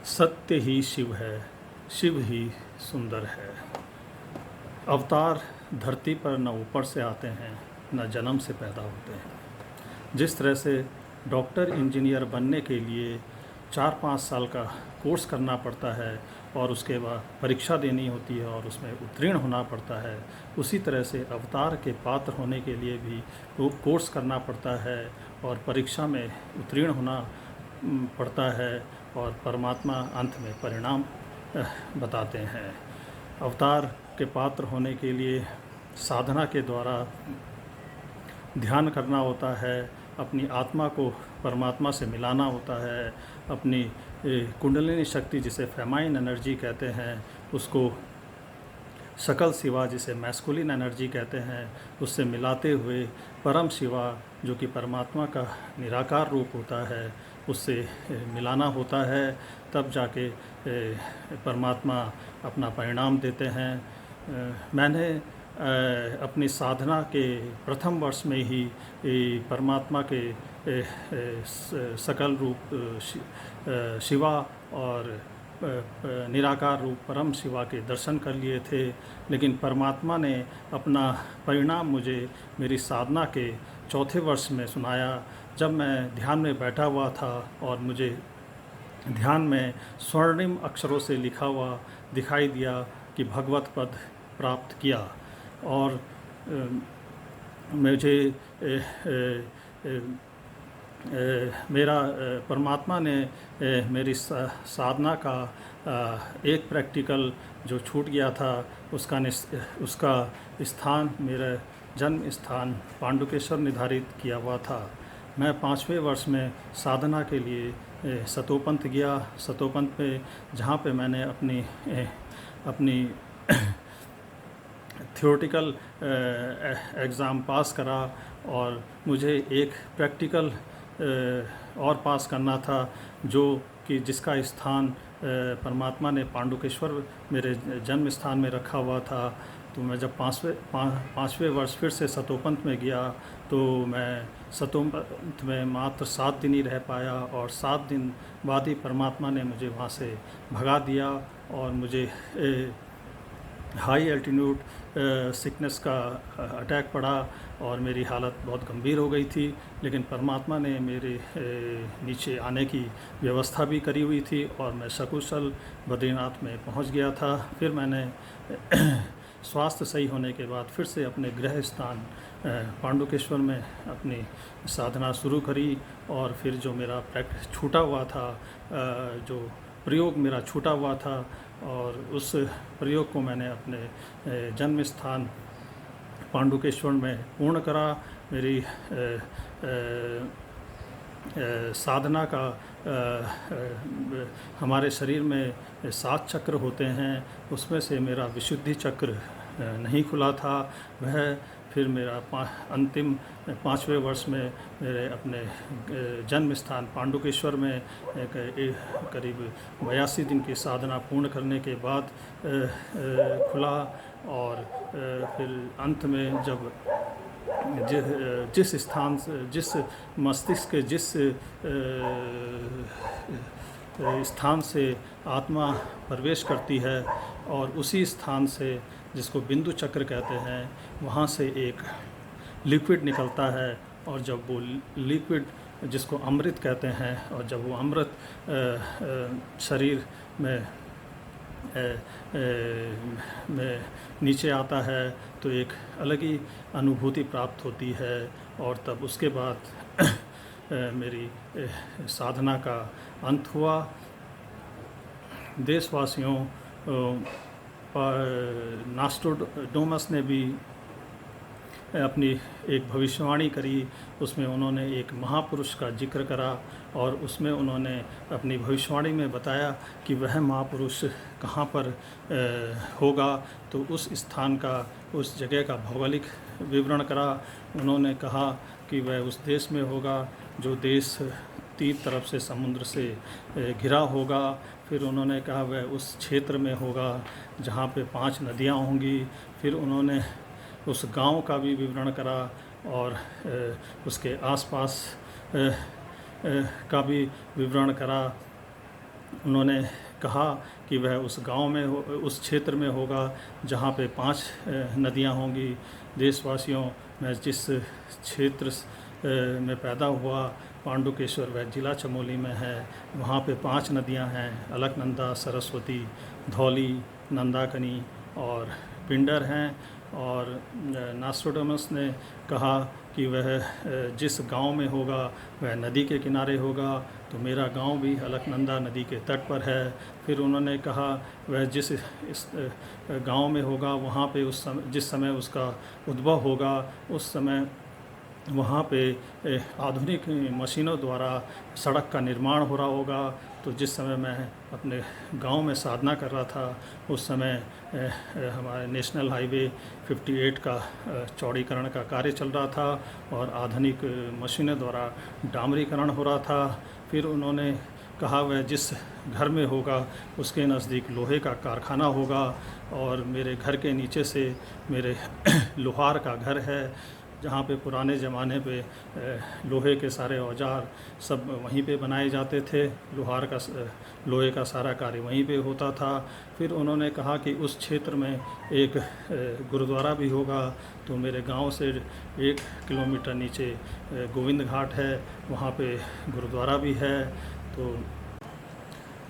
सत्य ही शिव है, शिव ही सुंदर है। अवतार धरती पर न ऊपर से आते हैं न जन्म से पैदा होते हैं। जिस तरह से डॉक्टर इंजीनियर बनने के लिए 4-5 साल का कोर्स करना पड़ता है और उसके बाद परीक्षा देनी होती है और उसमें उत्तीर्ण होना पड़ता है, उसी तरह से अवतार के पात्र होने के लिए भी वो कोर्स करना पड़ता है और परीक्षा में उत्तीर्ण होना पड़ता है और परमात्मा अंत में परिणाम बताते हैं। अवतार के पात्र होने के लिए साधना के द्वारा ध्यान करना होता है, अपनी आत्मा को परमात्मा से मिलाना होता है, अपनी कुंडलिनी शक्ति जिसे फेमाइन एनर्जी कहते हैं उसको सकल शिवा जिसे मैस्कुलिन एनर्जी कहते हैं उससे मिलाते हुए परम शिवा जो कि परमात्मा का निराकार रूप होता है उससे मिलाना होता है। तब जाके परमात्मा अपना परिणाम देते हैं। मैंने अपनी साधना के प्रथम वर्ष में ही परमात्मा के सकल रूप शिवा और निराकार रूप परम शिवा के दर्शन कर लिए थे, लेकिन परमात्मा ने अपना परिणाम मुझे मेरी साधना के चौथे वर्ष में सुनाया, जब मैं ध्यान में बैठा हुआ था और मुझे ध्यान में स्वर्णिम अक्षरों से लिखा हुआ दिखाई दिया कि भगवत पद प्राप्त किया। और मुझे मेरा परमात्मा ने मेरी साधना का एक प्रैक्टिकल जो छूट गया था उसका स्थान मेरा जन्म स्थान पांडुकेश्वर निर्धारित किया हुआ था। मैं 5वें वर्ष में साधना के लिए सतोपंथ गया। सतोपंथ में जहाँ पे मैंने अपनी थियोरेटिकल एग्ज़ाम पास करा और मुझे एक प्रैक्टिकल और पास करना था जो कि जिसका स्थान परमात्मा ने पांडुकेश्वर मेरे जन्म स्थान में रखा हुआ था। तो मैं जब पाँचवें वर्ष फिर से सतोपंथ में गया तो मैं सतोपंथ में मात्र 7 दिन ही रह पाया और 7 दिन बाद ही परमात्मा ने मुझे वहाँ से भगा दिया और मुझे हाई एल्टीट्यूड सिकनेस का अटैक पड़ा और मेरी हालत बहुत गंभीर हो गई थी। लेकिन परमात्मा ने मेरे नीचे आने की व्यवस्था भी करी हुई थी और मैं सकुशल बद्रीनाथ में पहुंच गया था। फिर मैंने स्वास्थ्य सही होने के बाद फिर से अपने गृह स्थान पांडुकेश्वर में अपनी साधना शुरू करी और फिर जो मेरा प्रैक्टिस छूटा हुआ था, जो प्रयोग मेरा छूटा हुआ था और उस प्रयोग को मैंने अपने जन्म स्थान पांडुकेश्वर में पूर्ण करा। मेरी साधना का हमारे शरीर में 7 चक्र होते हैं, उसमें से मेरा विशुद्धि चक्र नहीं खुला था। वह फिर मेरा अंतिम 5वें वर्ष में मेरे अपने जन्म स्थान पांडुकेश्वर में करीब 82 दिन की साधना पूर्ण करने के बाद खुला। और फिर अंत में जब जिस स्थान से जिस मस्तिष्क के जिस स्थान से आत्मा प्रवेश करती है और उसी स्थान से जिसको बिंदु चक्र कहते हैं वहाँ से एक लिक्विड निकलता है और जब वो लिक्विड जिसको अमृत कहते हैं और जब वो अमृत शरीर में नीचे आता है तो एक अलग ही अनुभूति प्राप्त होती है। और तब उसके बाद मेरी साधना का अंत हुआ। देशवासियों नास्ट्रोडोमस ने भी अपनी एक भविष्यवाणी करी, उसमें उन्होंने एक महापुरुष का जिक्र करा और उसमें उन्होंने अपनी भविष्यवाणी में बताया कि वह महापुरुष कहाँ पर होगा। तो उस स्थान का, उस जगह का भौगोलिक विवरण करा। उन्होंने कहा कि वह उस देश में होगा जो देश 3 तरफ से समुद्र से घिरा होगा। फिर उन्होंने कहा वह उस क्षेत्र में होगा जहाँ पे 5 नदियाँ होंगी। फिर उन्होंने उस गांव का भी विवरण करा और उसके आसपास का भी विवरण करा। उन्होंने कहा कि वह उस गांव में उस क्षेत्र में होगा जहां पे 5 नदियां होंगी। देशवासियों, मैं जिस क्षेत्र में पैदा हुआ, पांडुकेश्वर, वह जिला चमोली में है। वहाँ पे 5 नदियाँ हैं, अलकनंदा, सरस्वती, धौली, नंदाकनी और पिंडर हैं। और नास्ट्रोडामस ने कहा कि वह जिस गांव में होगा वह नदी के किनारे होगा, तो मेरा गांव भी अलकनंदा नदी के तट पर है। फिर उन्होंने कहा वह जिस इस गांव में होगा वहाँ पे जिस समय उसका उद्भव होगा, उस समय वहाँ पे आधुनिक मशीनों द्वारा सड़क का निर्माण हो रहा होगा। तो जिस समय मैं अपने गांव में साधना कर रहा था, उस समय हमारे नेशनल हाईवे 58 का चौड़ीकरण का कार्य चल रहा था और आधुनिक मशीनों द्वारा डामरीकरण हो रहा था। फिर उन्होंने कहा वह जिस घर में होगा उसके नज़दीक लोहे का कारखाना होगा, और मेरे घर के नीचे से मेरे लोहार का घर है, जहाँ पे पुराने ज़माने पे लोहे के सारे औजार सब वहीं पे बनाए जाते थे। लोहे का सारा कार्य वहीं पे होता था। फिर उन्होंने कहा कि उस क्षेत्र में एक गुरुद्वारा भी होगा। तो मेरे गांव से 1 किलोमीटर नीचे गोविंद घाट है, वहाँ पे गुरुद्वारा भी है। तो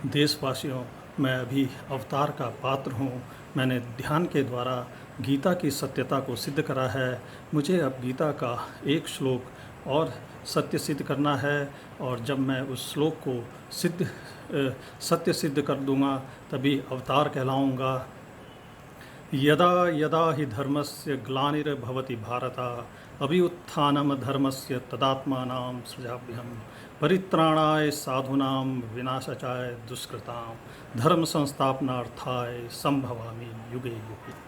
देशवासियों, मैं अभी अवतार का पात्र हूँ। मैंने ध्यान के द्वारा गीता की सत्यता को सिद्ध करा है। मुझे अब गीता का एक श्लोक और सत्य सिद्ध करना है, और जब मैं उस श्लोक को सत्य सिद्ध कर दूंगा तभी अवतार कहलाऊंगा। यदा यदा हि धर्मस्य ग्लानिर्भवति भारत, अभ्युत्थानं धर्मस्य तदात्मानं सृजाम्यहम्। परित्राणाय साधूनां विनाशाय दुष्कृतां, धर्म संस्थापनार्थाय संभवामि युगे युगे।